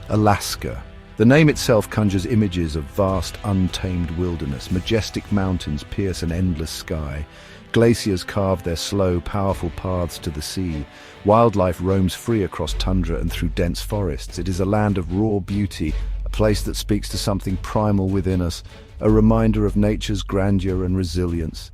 Alaska. The name itself conjures images of vast, untamed wilderness. Majestic mountains pierce an endless sky. Glaciers carve their slow, powerful paths to the sea. Wildlife roams free across tundra and through dense forests. It is a land of raw beauty, a place that speaks to something primal within us, a reminder of nature's grandeur and resilience.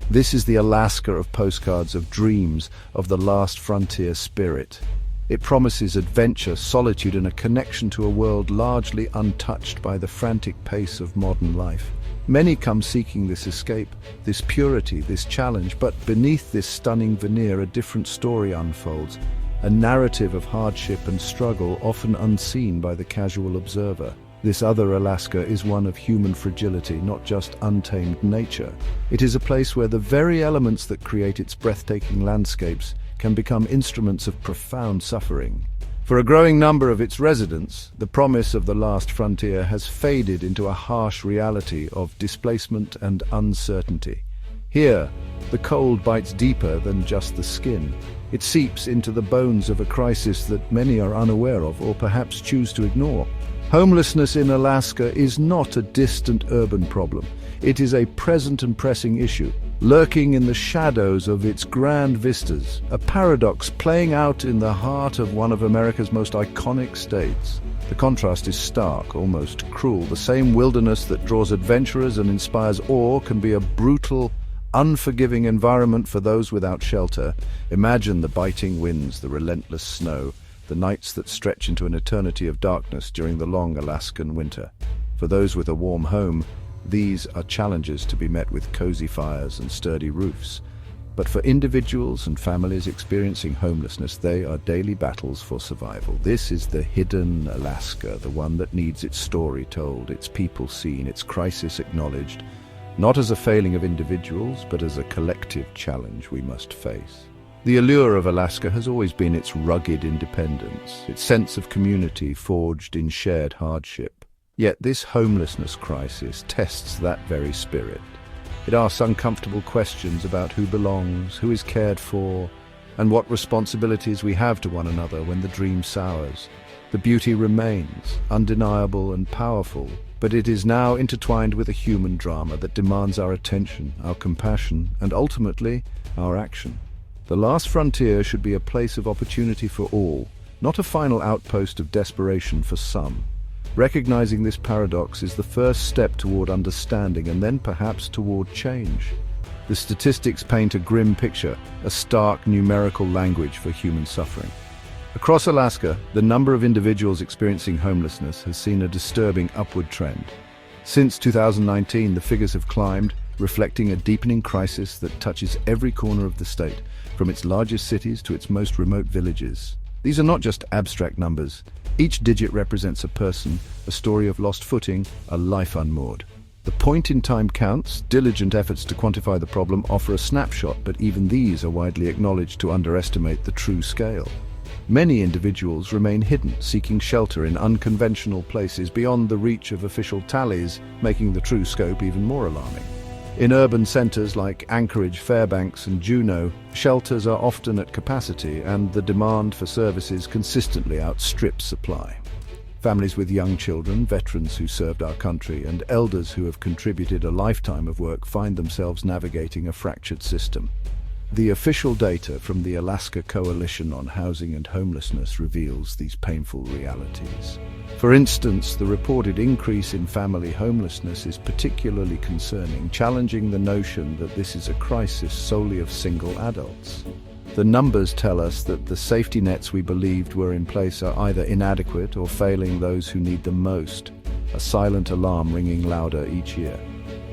This is the Alaska of postcards, of dreams, of the last frontier spirit. It promises adventure, solitude, and a connection to a world largely untouched by the frantic pace of modern life. Many come seeking this escape, this purity, this challenge, but beneath this stunning veneer a different story unfolds, a narrative of hardship and struggle often unseen by the casual observer. This other Alaska is one of human fragility, not just untamed nature. It is a place where the very elements that create its breathtaking landscapes can become instruments of profound suffering. For a growing number of its residents, the promise of the last frontier has faded into a harsh reality of displacement and uncertainty. Here, the cold bites deeper than just the skin. It seeps into the bones of a crisis that many are unaware of or perhaps choose to ignore. Homelessness in Alaska is not a distant urban problem. It is a present and pressing issue, lurking in the shadows of its grand vistas, a paradox playing out in the heart of one of America's most iconic states. The contrast is stark, almost cruel. The same wilderness that draws adventurers and inspires awe can be a brutal, unforgiving environment for those without shelter. Imagine the biting winds, the relentless snow, the nights that stretch into an eternity of darkness during the long Alaskan winter. For those with a warm home, these are challenges to be met with cozy fires and sturdy roofs. But for individuals and families experiencing homelessness, they are daily battles for survival. This is the hidden Alaska, the one that needs its story told, its people seen, its crisis acknowledged, not as a failing of individuals, but as a collective challenge we must face. The allure of Alaska has always been its rugged independence, its sense of community forged in shared hardship. Yet this homelessness crisis tests that very spirit. It asks uncomfortable questions about who belongs, who is cared for, and what responsibilities we have to one another when the dream sours. The beauty remains, undeniable and powerful, but it is now intertwined with a human drama that demands our attention, our compassion, and ultimately, our action. The last frontier should be a place of opportunity for all, not a final outpost of desperation for some. Recognizing this paradox is the first step toward understanding and then perhaps toward change. The statistics paint a grim picture, a stark numerical language for human suffering. Across Alaska, the number of individuals experiencing homelessness has seen a disturbing upward trend. Since 2019, the figures have climbed, reflecting a deepening crisis that touches every corner of the state, from its largest cities to its most remote villages. These are not just abstract numbers. Each digit represents a person, a story of lost footing, a life unmoored. The point in time counts. Diligent efforts to quantify the problem offer a snapshot, but even these are widely acknowledged to underestimate the true scale. Many individuals remain hidden, seeking shelter in unconventional places beyond the reach of official tallies, making the true scope even more alarming. In urban centers like Anchorage, Fairbanks, and Juneau, shelters are often at capacity and the demand for services consistently outstrips supply. Families with young children, veterans who served our country, and elders who have contributed a lifetime of work find themselves navigating a fractured system. The official data from the Alaska Coalition on Housing and Homelessness reveals these painful realities. For instance, the reported increase in family homelessness is particularly concerning, challenging the notion that this is a crisis solely of single adults. The numbers tell us that the safety nets we believed were in place are either inadequate or failing those who need them most, a silent alarm ringing louder each year.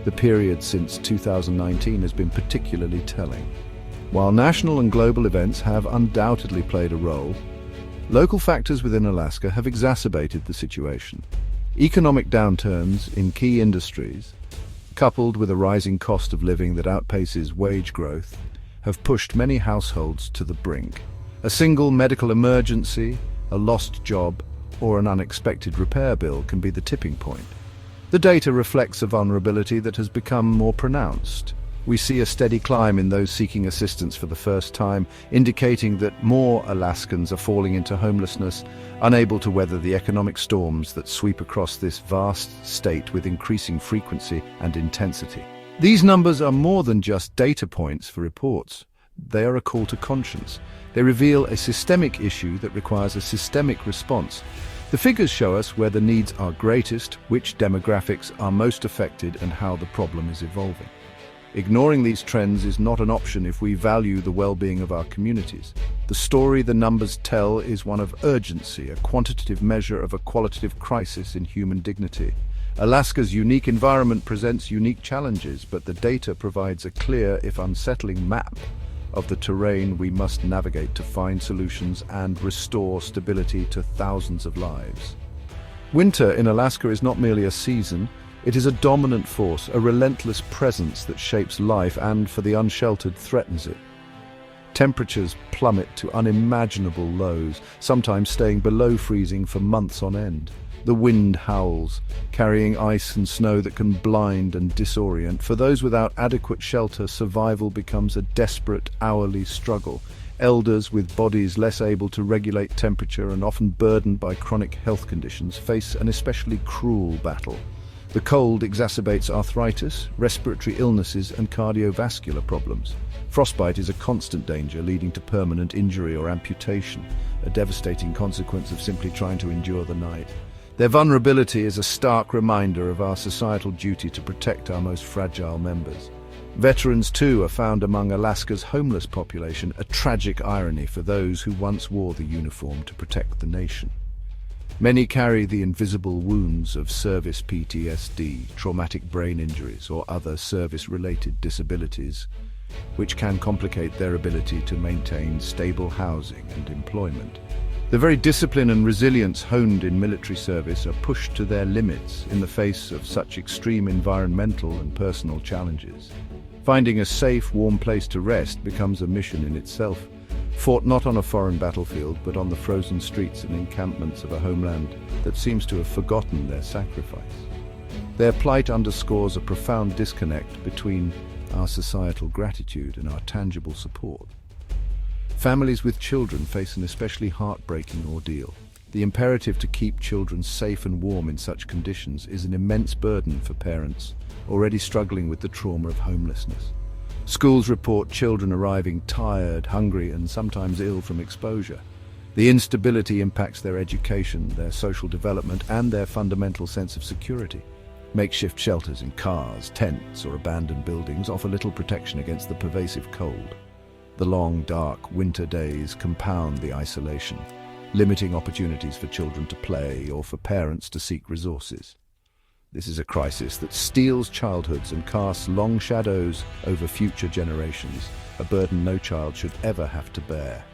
The period since 2019 has been particularly telling. While national and global events have undoubtedly played a role, local factors within Alaska have exacerbated the situation. Economic downturns in key industries, coupled with a rising cost of living that outpaces wage growth, have pushed many households to the brink. A single medical emergency, a lost job, or an unexpected repair bill can be the tipping point. The data reflects a vulnerability that has become more pronounced. We see a steady climb in those seeking assistance for the first time, indicating that more Alaskans are falling into homelessness, unable to weather the economic storms that sweep across this vast state with increasing frequency and intensity. These numbers are more than just data points for reports. They are a call to conscience. They reveal a systemic issue that requires a systemic response. The figures show us where the needs are greatest, which demographics are most affected, and how the problem is evolving. Ignoring these trends is not an option if we value the well-being of our communities. The story the numbers tell is one of urgency, a quantitative measure of a qualitative crisis in human dignity. Alaska's unique environment presents unique challenges, but the data provides a clear, if unsettling, map of the terrain we must navigate to find solutions and restore stability to thousands of lives. Winter in Alaska is not merely a season. It is a dominant force, a relentless presence that shapes life and, for the unsheltered, threatens it. Temperatures plummet to unimaginable lows, sometimes staying below freezing for months on end. The wind howls, carrying ice and snow that can blind and disorient. For those without adequate shelter, survival becomes a desperate, hourly struggle. Elders with bodies less able to regulate temperature and often burdened by chronic health conditions face an especially cruel battle. The cold exacerbates arthritis, respiratory illnesses, and cardiovascular problems. Frostbite is a constant danger, leading to permanent injury or amputation, a devastating consequence of simply trying to endure the night. Their vulnerability is a stark reminder of our societal duty to protect our most fragile members. Veterans, too, are found among Alaska's homeless population, a tragic irony for those who once wore the uniform to protect the nation. Many carry the invisible wounds of service PTSD, traumatic brain injuries, or other service-related disabilities, which can complicate their ability to maintain stable housing and employment. The very discipline and resilience honed in military service are pushed to their limits in the face of such extreme environmental and personal challenges. Finding a safe, warm place to rest becomes a mission in itself, fought not on a foreign battlefield, but on the frozen streets and encampments of a homeland that seems to have forgotten their sacrifice. Their plight underscores a profound disconnect between our societal gratitude and our tangible support. Families with children face an especially heartbreaking ordeal. The imperative to keep children safe and warm in such conditions is an immense burden for parents already struggling with the trauma of homelessness. Schools report children arriving tired, hungry, and sometimes ill from exposure. The instability impacts their education, their social development, and their fundamental sense of security. Makeshift shelters in cars, tents, or abandoned buildings offer little protection against the pervasive cold. The long, dark winter days compound the isolation, limiting opportunities for children to play or for parents to seek resources. This is a crisis that steals childhoods and casts long shadows over future generations, a burden no child should ever have to bear.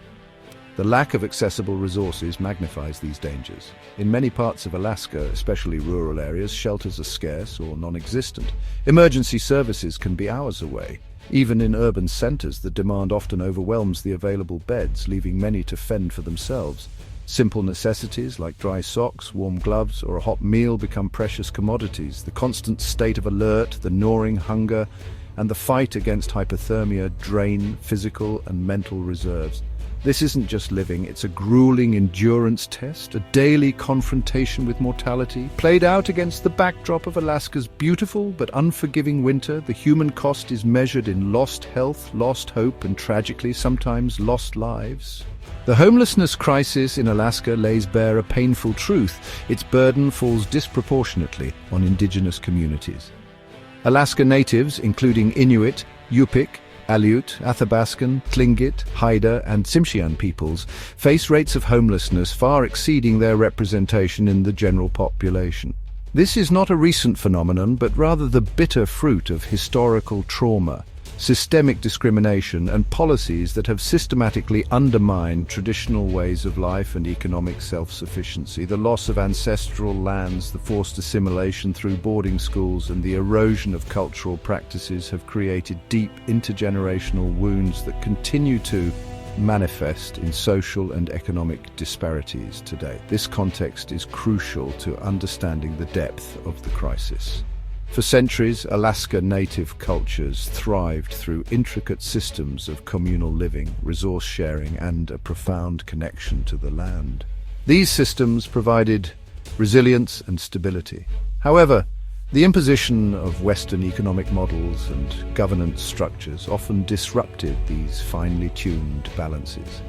The lack of accessible resources magnifies these dangers. In many parts of Alaska, especially rural areas, shelters are scarce or non-existent. Emergency services can be hours away. Even in urban centers, the demand often overwhelms the available beds, leaving many to fend for themselves. Simple necessities like dry socks, warm gloves, or a hot meal become precious commodities. The constant state of alert, the gnawing hunger, and the fight against hypothermia drain physical and mental reserves. This isn't just living, it's a grueling endurance test, a daily confrontation with mortality. Played out against the backdrop of Alaska's beautiful but unforgiving winter, the human cost is measured in lost health, lost hope, and tragically, sometimes lost lives. The homelessness crisis in Alaska lays bare a painful truth. Its burden falls disproportionately on indigenous communities. Alaska natives, including Inuit, Yupik, Aleut, Athabaskan, Tlingit, Haida, and Tsimshian peoples, face rates of homelessness far exceeding their representation in the general population. This is not a recent phenomenon, but rather the bitter fruit of historical trauma, systemic discrimination, and policies that have systematically undermined traditional ways of life and economic self-sufficiency. The loss of ancestral lands, the forced assimilation through boarding schools, and the erosion of cultural practices have created deep intergenerational wounds that continue to manifest in social and economic disparities today. This context is crucial to understanding the depth of the crisis. For centuries, Alaska Native cultures thrived through intricate systems of communal living, resource sharing, and a profound connection to the land. These systems provided resilience and stability. However, the imposition of Western economic models and governance structures often disrupted these finely tuned balances.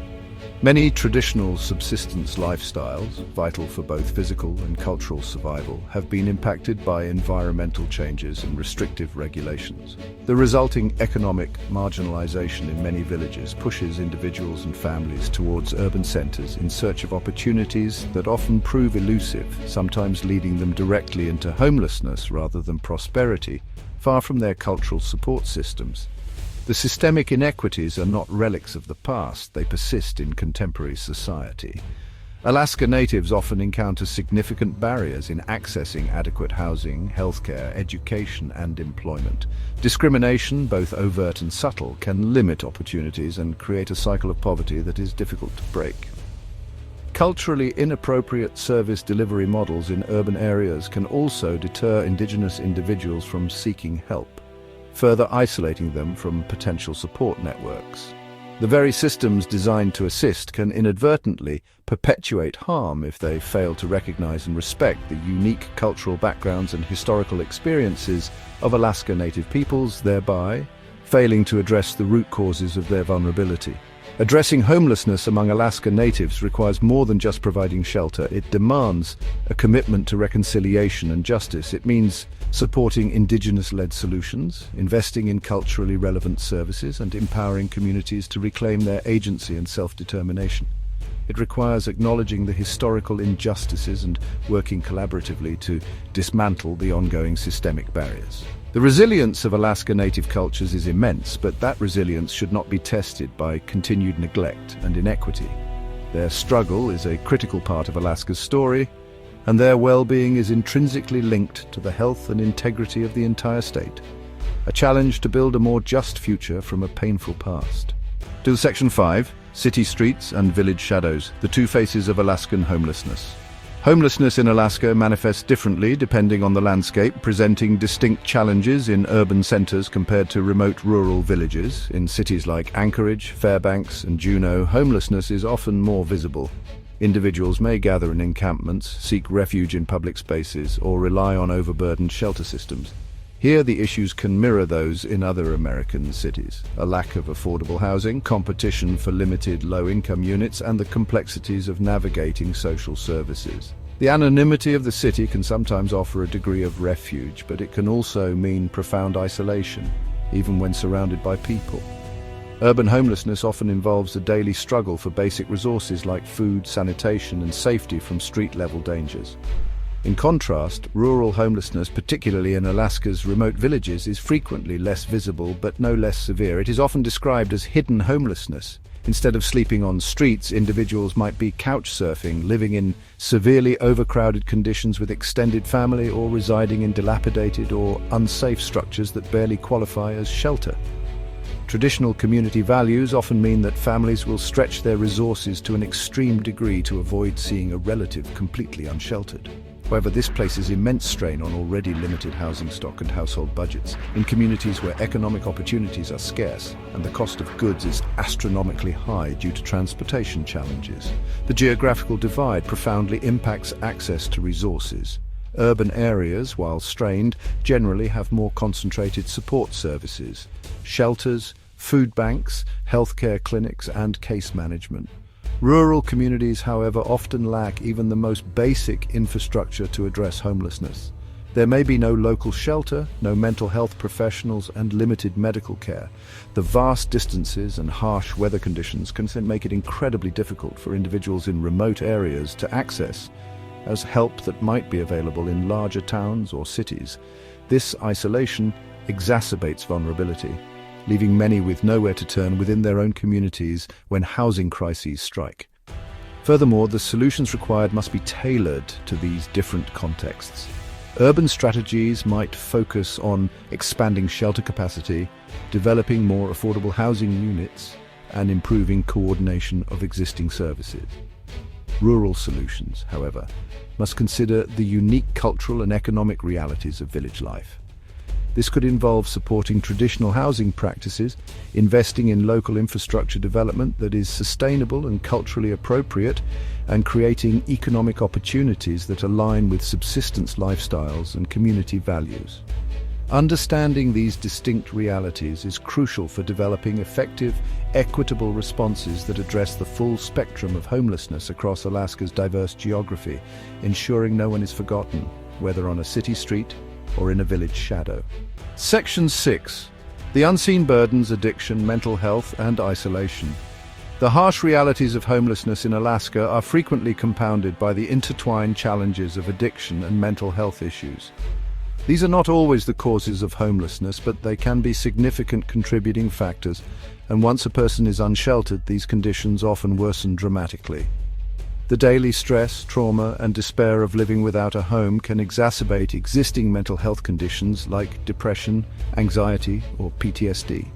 Many traditional subsistence lifestyles, vital for both physical and cultural survival, have been impacted by environmental changes and restrictive regulations. The resulting economic marginalization in many villages pushes individuals and families towards urban centers in search of opportunities that often prove elusive, sometimes leading them directly into homelessness rather than prosperity, far from their cultural support systems. The systemic inequities are not relics of the past, they persist in contemporary society. Alaska Natives often encounter significant barriers in accessing adequate housing, healthcare, education, and employment. Discrimination, both overt and subtle, can limit opportunities and create a cycle of poverty that is difficult to break. Culturally inappropriate service delivery models in urban areas can also deter Indigenous individuals from seeking help, further isolating them from potential support networks. The very systems designed to assist can inadvertently perpetuate harm if they fail to recognize and respect the unique cultural backgrounds and historical experiences of Alaska Native peoples, thereby failing to address the root causes of their vulnerability. Addressing homelessness among Alaska Natives requires more than just providing shelter. It demands a commitment to reconciliation and justice. It means supporting Indigenous-led solutions, investing in culturally relevant services, and empowering communities to reclaim their agency and self-determination. It requires acknowledging the historical injustices and working collaboratively to dismantle the ongoing systemic barriers. The resilience of Alaska Native cultures is immense, but that resilience should not be tested by continued neglect and inequity. Their struggle is a critical part of Alaska's story, and their well-being is intrinsically linked to the health and integrity of the entire state. A challenge to build a more just future from a painful past. To Section 5, City Streets and Village Shadows, the two faces of Alaskan homelessness. Homelessness in Alaska manifests differently depending on the landscape, presenting distinct challenges in urban centers compared to remote rural villages. In cities like Anchorage, Fairbanks, and Juneau, homelessness is often more visible. Individuals may gather in encampments, seek refuge in public spaces, or rely on overburdened shelter systems. Here, the issues can mirror those in other American cities: a lack of affordable housing, competition for limited low-income units, and the complexities of navigating social services. The anonymity of the city can sometimes offer a degree of refuge, but it can also mean profound isolation, even when surrounded by people. Urban homelessness often involves a daily struggle for basic resources like food, sanitation, and safety from street-level dangers. In contrast, rural homelessness, particularly in Alaska's remote villages, is frequently less visible but no less severe. It is often described as hidden homelessness. Instead of sleeping on streets, individuals might be couch surfing, living in severely overcrowded conditions with extended family, or residing in dilapidated or unsafe structures that barely qualify as shelter. Traditional community values often mean that families will stretch their resources to an extreme degree to avoid seeing a relative completely unsheltered. However, this places immense strain on already limited housing stock and household budgets. In communities where economic opportunities are scarce and the cost of goods is astronomically high due to transportation challenges, the geographical divide profoundly impacts access to resources. Urban areas, while strained, generally have more concentrated support services: shelters, food banks, healthcare clinics, and case management. Rural communities, however, often lack even the most basic infrastructure to address homelessness. There may be no local shelter, no mental health professionals, and limited medical care. The vast distances and harsh weather conditions can make it incredibly difficult for individuals in remote areas to access as help that might be available in larger towns or cities. This isolation exacerbates vulnerability, leaving many with nowhere to turn within their own communities when housing crises strike. Furthermore, the solutions required must be tailored to these different contexts. Urban strategies might focus on expanding shelter capacity, developing more affordable housing units, and improving coordination of existing services. Rural solutions, however, must consider the unique cultural and economic realities of village life. This could involve supporting traditional housing practices, investing in local infrastructure development that is sustainable and culturally appropriate, and creating economic opportunities that align with subsistence lifestyles and community values. Understanding these distinct realities is crucial for developing effective, equitable responses that address the full spectrum of homelessness across Alaska's diverse geography, ensuring no one is forgotten, whether on a city street or in a village shadow. Section 6. The unseen burdens, addiction, mental health, and isolation. The harsh realities of homelessness in Alaska are frequently compounded by the intertwined challenges of addiction and mental health issues. These are not always the causes of homelessness, but they can be significant contributing factors, and once a person is unsheltered, these conditions often worsen dramatically. The daily stress, trauma, and despair of living without a home can exacerbate existing mental health conditions like depression, anxiety, or PTSD.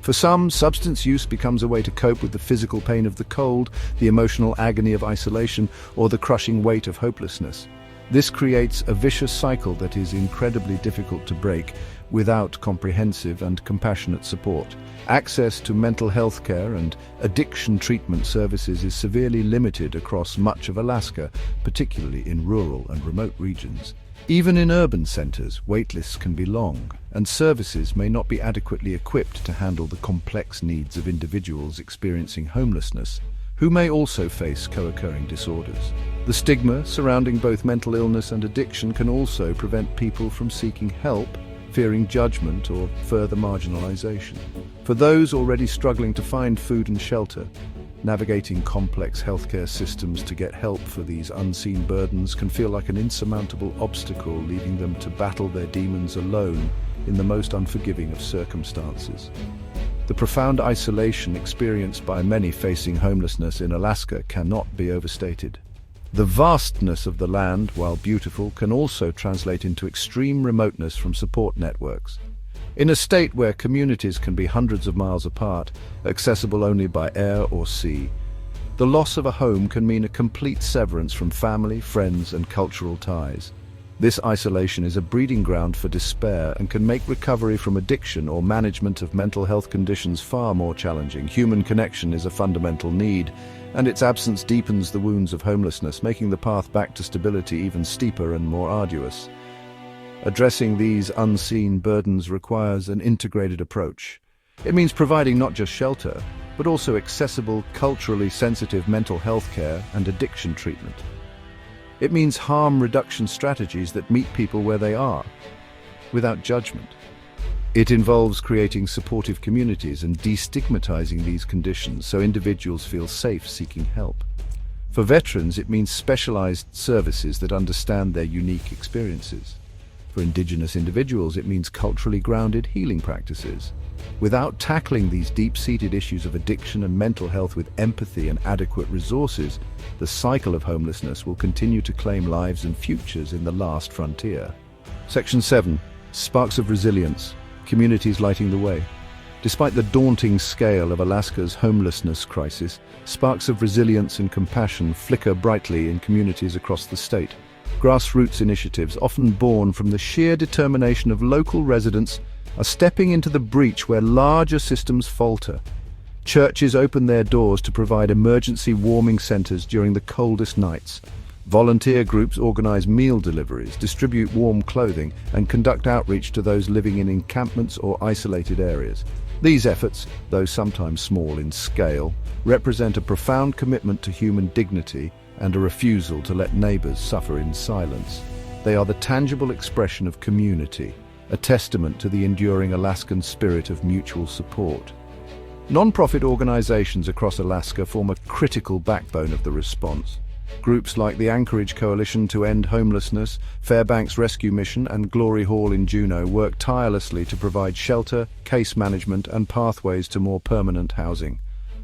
For some, substance use becomes a way to cope with the physical pain of the cold, the emotional agony of isolation, or the crushing weight of hopelessness. This creates a vicious cycle that is incredibly difficult to break without comprehensive and compassionate support. Access to mental health care and addiction treatment services is severely limited across much of Alaska, particularly in rural and remote regions. Even in urban centers, waitlists can be long, and services may not be adequately equipped to handle the complex needs of individuals experiencing homelessness, who may also face co-occurring disorders. The stigma surrounding both mental illness and addiction can also prevent people from seeking help, fearing judgment or further marginalization. For those already struggling to find food and shelter, navigating complex healthcare systems to get help for these unseen burdens can feel like an insurmountable obstacle, leaving them to battle their demons alone in the most unforgiving of circumstances. The profound isolation experienced by many facing homelessness in Alaska cannot be overstated. The vastness of the land, while beautiful, can also translate into extreme remoteness from support networks. In a state where communities can be hundreds of miles apart, accessible only by air or sea, the loss of a home can mean a complete severance from family, friends, and cultural ties. This isolation is a breeding ground for despair and can make recovery from addiction or management of mental health conditions far more challenging. Human connection is a fundamental need, and its absence deepens the wounds of homelessness, making the path back to stability even steeper and more arduous. Addressing these unseen burdens requires an integrated approach. It means providing not just shelter, but also accessible, culturally sensitive mental health care and addiction treatment. It means harm reduction strategies that meet people where they are, without judgment. It involves creating supportive communities and destigmatizing these conditions so individuals feel safe seeking help. For veterans, it means specialized services that understand their unique experiences. For Indigenous individuals, it means culturally grounded healing practices. Without tackling these deep-seated issues of addiction and mental health with empathy and adequate resources, the cycle of homelessness will continue to claim lives and futures in the last frontier. Section 7. Sparks of resilience. Communities lighting the way. Despite the daunting scale of Alaska's homelessness crisis, sparks of resilience and compassion flicker brightly in communities across the state. Grassroots initiatives, often born from the sheer determination of local residents, are stepping into the breach where larger systems falter. Churches open their doors to provide emergency warming centers during the coldest nights. Volunteer groups organize meal deliveries, distribute warm clothing, and conduct outreach to those living in encampments or isolated areas. These efforts, though sometimes small in scale, represent a profound commitment to human dignity and a refusal to let neighbors suffer in silence. They are the tangible expression of community, a testament to the enduring Alaskan spirit of mutual support. Non-profit organizations across Alaska form a critical backbone of the response. Groups like the Anchorage Coalition to End Homelessness, Fairbanks Rescue Mission, and Glory Hall in Juneau work tirelessly to provide shelter, case management, and pathways to more permanent housing.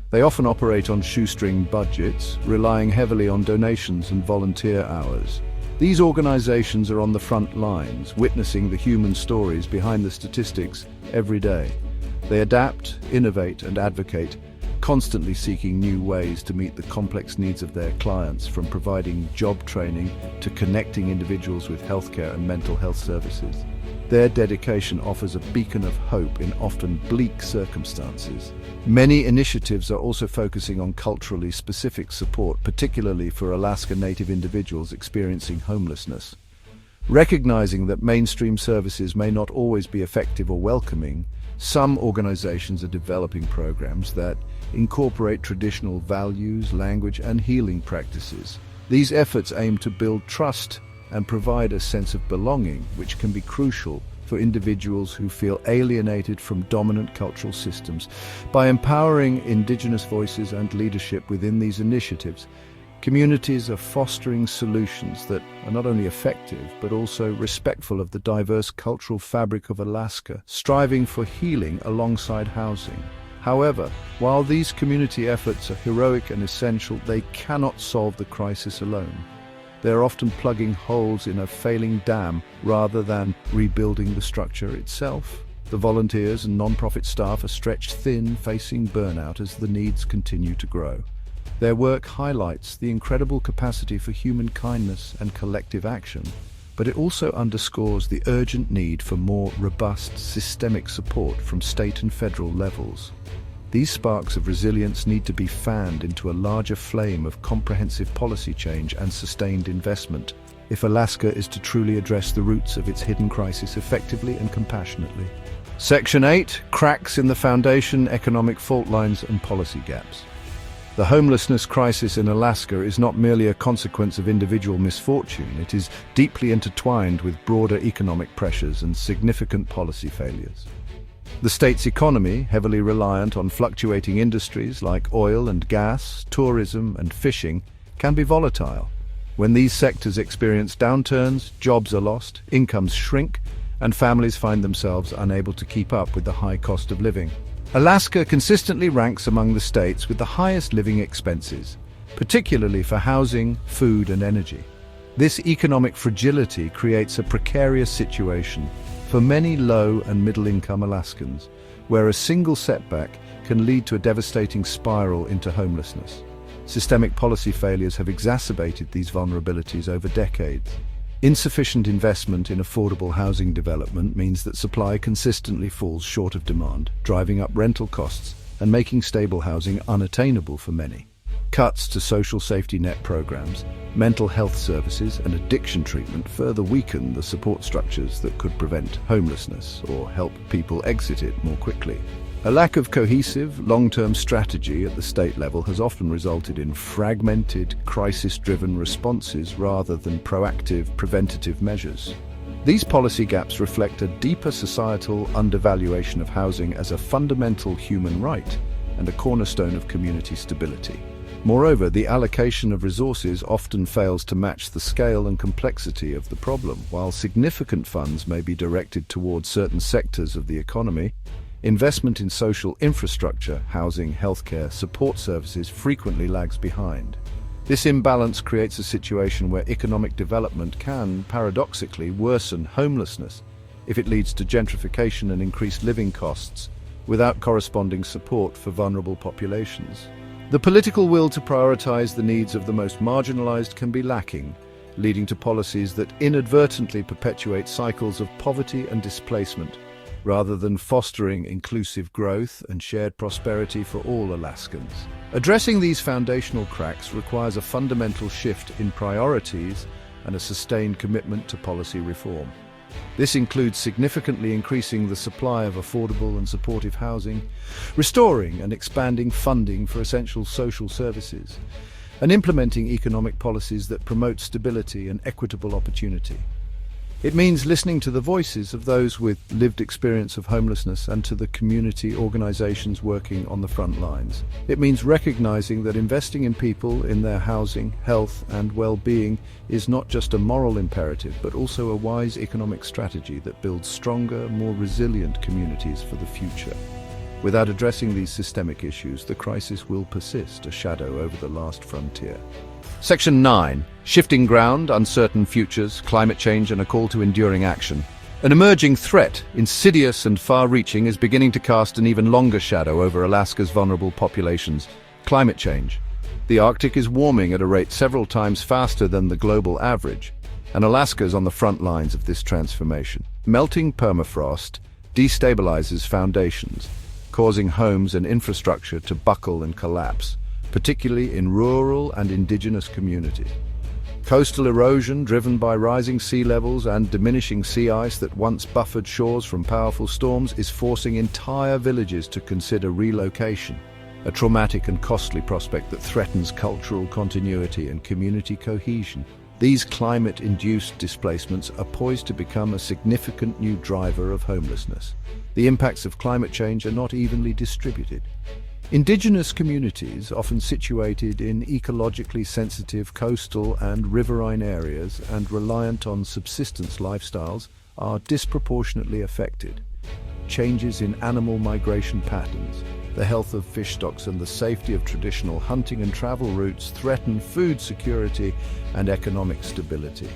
They often operate on shoestring budgets, relying heavily on donations and volunteer hours. These organizations are on the front lines, witnessing the human stories behind the statistics every day. They adapt, innovate, and advocate, constantly seeking new ways to meet the complex needs of their clients, from providing job training to connecting individuals with healthcare and mental health services. Their dedication offers a beacon of hope in often bleak circumstances. Many initiatives are also focusing on culturally specific support, particularly for Alaska Native individuals experiencing homelessness. Recognizing that mainstream services may not always be effective or welcoming, some organizations are developing programs that incorporate traditional values, language, and healing practices. These efforts aim to build trust and provide a sense of belonging, which can be crucial for individuals who feel alienated from dominant cultural systems. By empowering Indigenous voices and leadership within these initiatives, communities are fostering solutions that are not only effective, but also respectful of the diverse cultural fabric of Alaska, striving for healing alongside housing. However, while these community efforts are heroic and essential, they cannot solve the crisis alone. They are often plugging holes in a failing dam rather than rebuilding the structure itself. The volunteers and non-profit staff are stretched thin, facing burnout as the needs continue to grow. Their work highlights the incredible capacity for human kindness and collective action, but it also underscores the urgent need for more robust, systemic support from state and federal levels. These sparks of resilience need to be fanned into a larger flame of comprehensive policy change and sustained investment if Alaska is to truly address the roots of its hidden crisis effectively and compassionately. Section 8. Cracks in the Foundation, Economic Fault Lines and Policy Gaps. The homelessness crisis in Alaska is not merely a consequence of individual misfortune, it is deeply intertwined with broader economic pressures and significant policy failures. The state's economy, heavily reliant on fluctuating industries like oil and gas, tourism and fishing, can be volatile. When these sectors experience downturns, jobs are lost, incomes shrink, and families find themselves unable to keep up with the high cost of living. Alaska consistently ranks among the states with the highest living expenses, particularly for housing, food, and energy. This economic fragility creates a precarious situation for many low and middle-income Alaskans, where a single setback can lead to a devastating spiral into homelessness. Systemic policy failures have exacerbated these vulnerabilities over decades. Insufficient investment in affordable housing development means that supply consistently falls short of demand, driving up rental costs and making stable housing unattainable for many. Cuts to social safety net programs, mental health services, and addiction treatment further weaken the support structures that could prevent homelessness or help people exit it more quickly. A lack of cohesive, long-term strategy at the state level has often resulted in fragmented, crisis-driven responses rather than proactive, preventative measures. These policy gaps reflect a deeper societal undervaluation of housing as a fundamental human right and a cornerstone of community stability. Moreover, the allocation of resources often fails to match the scale and complexity of the problem. While significant funds may be directed towards certain sectors of the economy, investment in social infrastructure, housing, healthcare, support services frequently lags behind. This imbalance creates a situation where economic development can, paradoxically, worsen homelessness if it leads to gentrification and increased living costs without corresponding support for vulnerable populations. The political will to prioritize the needs of the most marginalized can be lacking, leading to policies that inadvertently perpetuate cycles of poverty and displacement, rather than fostering inclusive growth and shared prosperity for all Alaskans. Addressing these foundational cracks requires a fundamental shift in priorities and a sustained commitment to policy reform. This includes significantly increasing the supply of affordable and supportive housing, restoring and expanding funding for essential social services, and implementing economic policies that promote stability and equitable opportunity. It means listening to the voices of those with lived experience of homelessness and to the community organizations working on the front lines. It means recognizing that investing in people, in their housing, health, and well-being is not just a moral imperative, but also a wise economic strategy that builds stronger, more resilient communities for the future. Without addressing these systemic issues, the crisis will persist, a shadow over the last frontier. Section 9. Shifting ground, uncertain futures, climate change and a call to enduring action. An emerging threat, insidious and far-reaching, is beginning to cast an even longer shadow over Alaska's vulnerable populations: climate change. The Arctic is warming at a rate several times faster than the global average, and Alaska is on the front lines of this transformation. Melting permafrost destabilizes foundations, causing homes and infrastructure to buckle and collapse, particularly in rural and indigenous communities. Coastal erosion, driven by rising sea levels and diminishing sea ice that once buffered shores from powerful storms, is forcing entire villages to consider relocation, a traumatic and costly prospect that threatens cultural continuity and community cohesion. These climate-induced displacements are poised to become a significant new driver of homelessness. The impacts of climate change are not evenly distributed. Indigenous communities, often situated in ecologically sensitive coastal and riverine areas and reliant on subsistence lifestyles, are disproportionately affected. Changes in animal migration patterns, the health of fish stocks and the safety of traditional hunting and travel routes threaten food security and economic stability.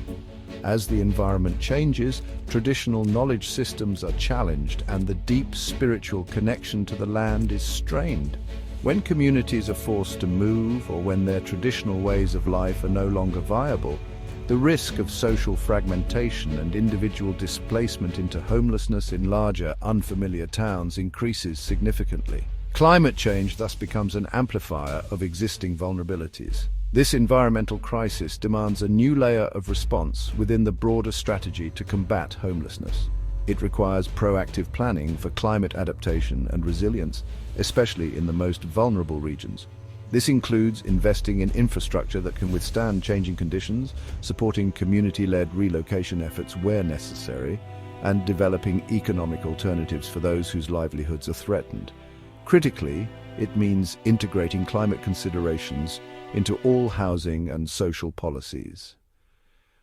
As the environment changes, traditional knowledge systems are challenged and the deep spiritual connection to the land is strained. When communities are forced to move or when their traditional ways of life are no longer viable, the risk of social fragmentation and individual displacement into homelessness in larger, unfamiliar towns increases significantly. Climate change thus becomes an amplifier of existing vulnerabilities. This environmental crisis demands a new layer of response within the broader strategy to combat homelessness. It requires proactive planning for climate adaptation and resilience, especially in the most vulnerable regions. This includes investing in infrastructure that can withstand changing conditions, supporting community-led relocation efforts where necessary, and developing economic alternatives for those whose livelihoods are threatened. Critically, it means integrating climate considerations into all housing and social policies.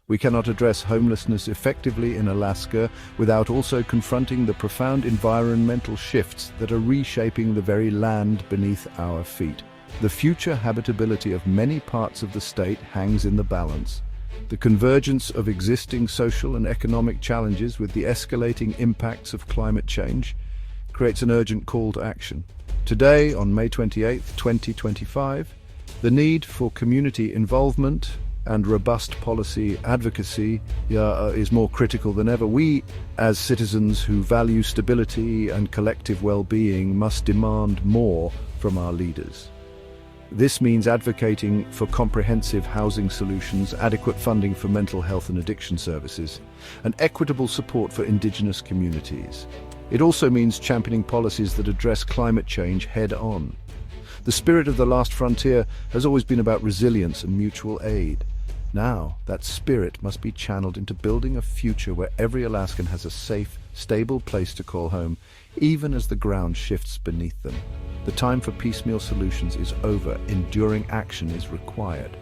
We cannot address homelessness effectively in Alaska without also confronting the profound environmental shifts that are reshaping the very land beneath our feet. The future habitability of many parts of the state hangs in the balance. The convergence of existing social and economic challenges with the escalating impacts of climate change creates an urgent call to action. Today, on May 28, 2025, the need for community involvement and robust policy advocacy is more critical than ever. We, as citizens who value stability and collective well-being, must demand more from our leaders. This means advocating for comprehensive housing solutions, adequate funding for mental health and addiction services, and equitable support for indigenous communities. It also means championing policies that address climate change head-on. The spirit of the last frontier has always been about resilience and mutual aid. Now, that spirit must be channeled into building a future where every Alaskan has a safe, stable place to call home, even as the ground shifts beneath them. The time for piecemeal solutions is over. Enduring action is required.